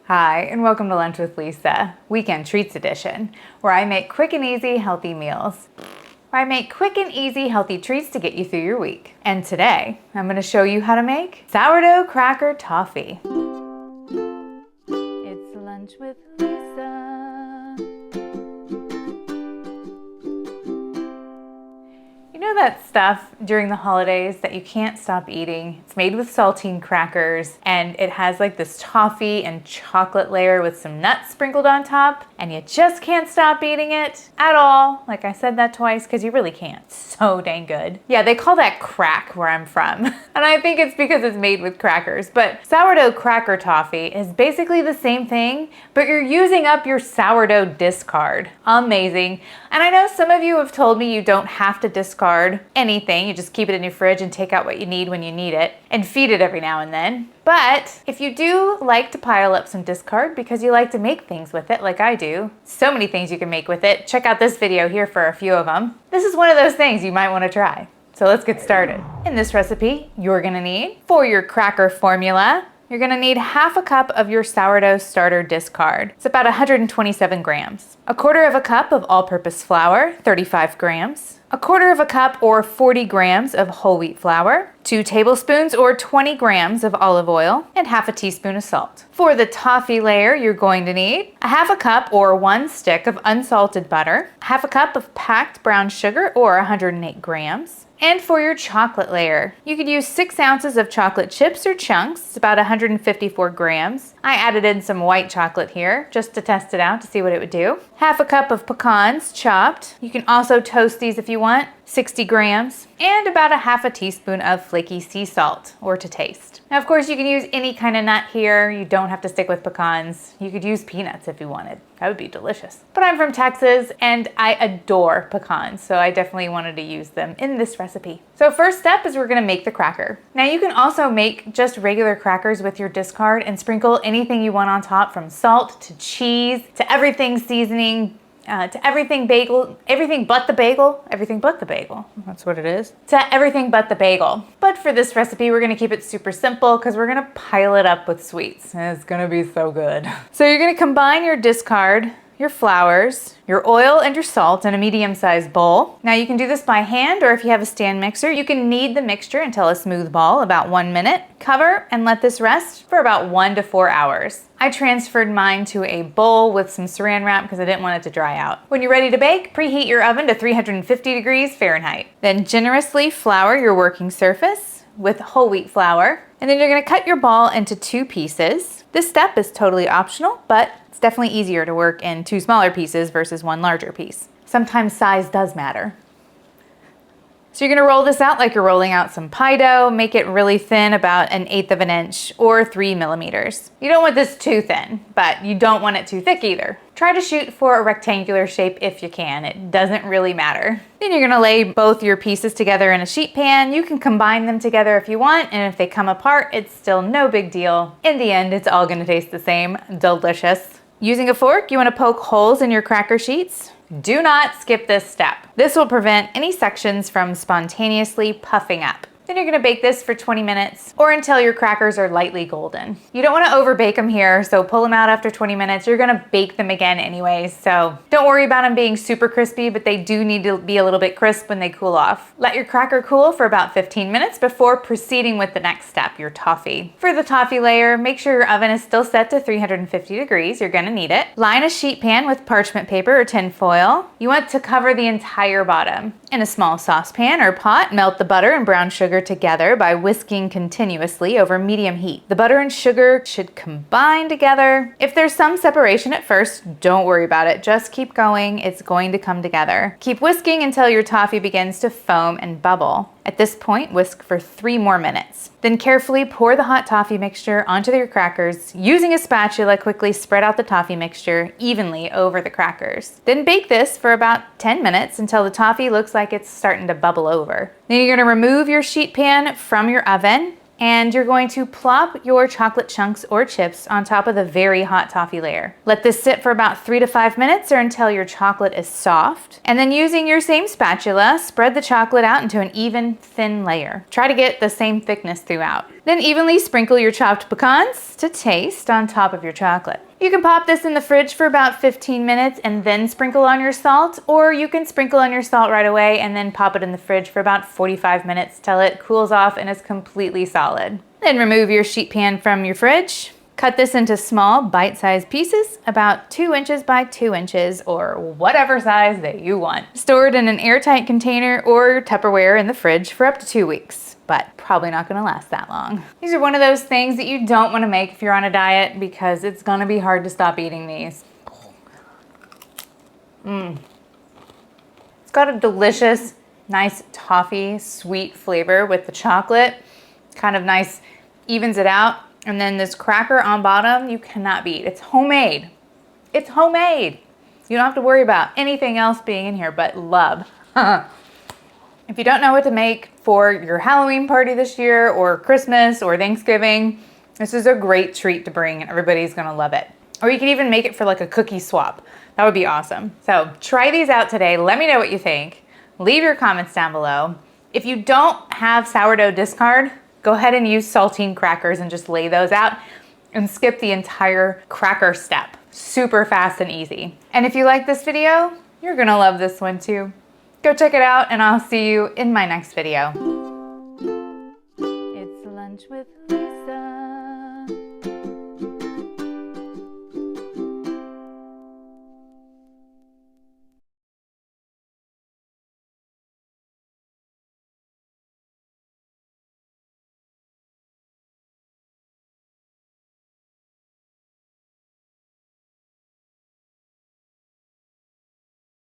Hi, and welcome to Lunch with Lisa, Weekend Treats Edition, where I make quick and easy healthy meals. Where I make quick and easy healthy treats to get you through your week. And today, I'm going to show you how to make sourdough cracker toffee. It's Lunch with Lisa. You know that stuff during the holidays that you can't stop eating? It's made with saltine crackers and it has like this toffee and chocolate layer with some nuts sprinkled on top, and you just can't stop eating it at all. Like, I said that twice because you really can't. So dang good. Yeah, they call that crack where I'm from. And I think it's because it's made with crackers. But sourdough cracker toffee is basically the same thing, but you're using up your sourdough discard. Amazing. And I know some of you have told me you don't have to discard anything. You just keep it in your fridge and take out what you need when you need it and feed it every now and then. But if you do like to pile up some discard because you like to make things with it like I do, so many things you can make with it. Check out this video here for a few of them. This is one of those things you might want to try. So let's get started. In this recipe, you're gonna need, for your cracker formula, you're gonna need half a cup of your sourdough starter discard. It's about 127 grams. A quarter of a cup of all-purpose flour, 35 grams. A quarter of a cup or 40 grams of whole wheat flour, 2 tablespoons or 20 grams of olive oil, and half a teaspoon of salt. For the toffee layer, you're going to need a half a cup or 1 stick of unsalted butter, half a cup of packed brown sugar or 108 grams, and for your chocolate layer, you could use 6 ounces of chocolate chips or chunks. It's about 154 grams. I added in some white chocolate here just to test it out to see what it would do. Half a cup of pecans chopped. You can also toast these if you want. 60 grams, and about a half a teaspoon of flaky sea salt, or to taste. Now, of course, you can use any kind of nut here. You don't have to stick with pecans. You could use peanuts if you wanted. That would be delicious. But I'm from Texas, and I adore pecans, so I definitely wanted to use them in this recipe. So first step is we're gonna make the cracker. Now, you can also make just regular crackers with your discard and sprinkle anything you want on top, from salt to cheese to everything seasoning, to everything bagel, everything but the bagel, that's what it is, to everything but the bagel. But for this recipe, we're gonna keep it super simple because we're gonna pile it up with sweets. And it's gonna be so good. So you're gonna combine your discard, your flours, your oil, and your salt in a medium-sized bowl. Now you can do this by hand, or if you have a stand mixer, you can knead the mixture until a smooth ball, about 1 minute. Cover and let this rest for about 1 to 4 hours. I transferred mine to a bowl with some saran wrap because I didn't want it to dry out. When you're ready to bake, preheat your oven to 350 degrees Fahrenheit. Then generously flour your working surface with whole wheat flour, and then you're gonna cut your ball into 2 pieces. This step is totally optional, but it's definitely easier to work in 2 smaller pieces versus 1 larger piece. Sometimes size does matter. So you're gonna roll this out like you're rolling out some pie dough. Make it really thin, about 1/8 of an inch or 3 millimeters. You don't want this too thin, but you don't want it too thick either. Try to shoot for a rectangular shape if you can. It doesn't really matter. Then you're gonna lay both your pieces together in a sheet pan. You can combine them together if you want, and if they come apart, it's still no big deal. In the end, it's all gonna taste the same. Delicious. Using a fork, you wanna poke holes in your cracker sheets. Do not skip this step. This will prevent any sections from spontaneously puffing up. Then you're gonna bake this for 20 minutes or until your crackers are lightly golden. You don't wanna over bake them here, so pull them out after 20 minutes. You're gonna bake them again anyways, so don't worry about them being super crispy, but they do need to be a little bit crisp when they cool off. Let your cracker cool for about 15 minutes before proceeding with the next step, your toffee. For the toffee layer, make sure your oven is still set to 350 degrees. You're gonna need it. Line a sheet pan with parchment paper or tin foil. You want to cover the entire bottom. In a small saucepan or pot, melt the butter and brown sugar together by whisking continuously over medium heat. The butter and sugar should combine together. If there's some separation at first, don't worry about it. Just keep going. It's going to come together. Keep whisking until your toffee begins to foam and bubble. At this point, whisk for 3 more minutes. Then carefully pour the hot toffee mixture onto your crackers. Using a spatula, quickly spread out the toffee mixture evenly over the crackers. Then bake this for about 10 minutes until the toffee looks like it's starting to bubble over. Then you're gonna remove your sheet pan from your oven. And you're going to plop your chocolate chunks or chips on top of the very hot toffee layer. Let this sit for about 3 to 5 minutes or until your chocolate is soft. And then using your same spatula, spread the chocolate out into an even, thin layer. Try to get the same thickness throughout. Then evenly sprinkle your chopped pecans to taste on top of your chocolate. You can pop this in the fridge for about 15 minutes and then sprinkle on your salt, or you can sprinkle on your salt right away and then pop it in the fridge for about 45 minutes till it cools off and is completely solid. Then remove your sheet pan from your fridge. Cut this into small bite-sized pieces, about 2 inches by 2 inches, or whatever size that you want. Store it in an airtight container or Tupperware in the fridge for up to 2 weeks, but probably not gonna last that long. These are one of those things that you don't wanna make if you're on a diet because it's gonna be hard to stop eating these. It's got a delicious, nice toffee, sweet flavor with the chocolate. Kind of nice, evens it out. And then this cracker on bottom, you cannot beat. It's homemade. It's homemade. You don't have to worry about anything else being in here but love. If you don't know what to make for your Halloween party this year or Christmas or Thanksgiving, this is a great treat to bring and everybody's gonna love it. Or you can even make it for like a cookie swap. That would be awesome. So try these out today. Let me know what you think. Leave your comments down below. If you don't have sourdough discard, go ahead and use saltine crackers and just lay those out and skip the entire cracker step. Super fast and easy. And if you like this video, you're gonna love this one too. Go check it out and I'll see you in my next video. It's lunch with Lisa.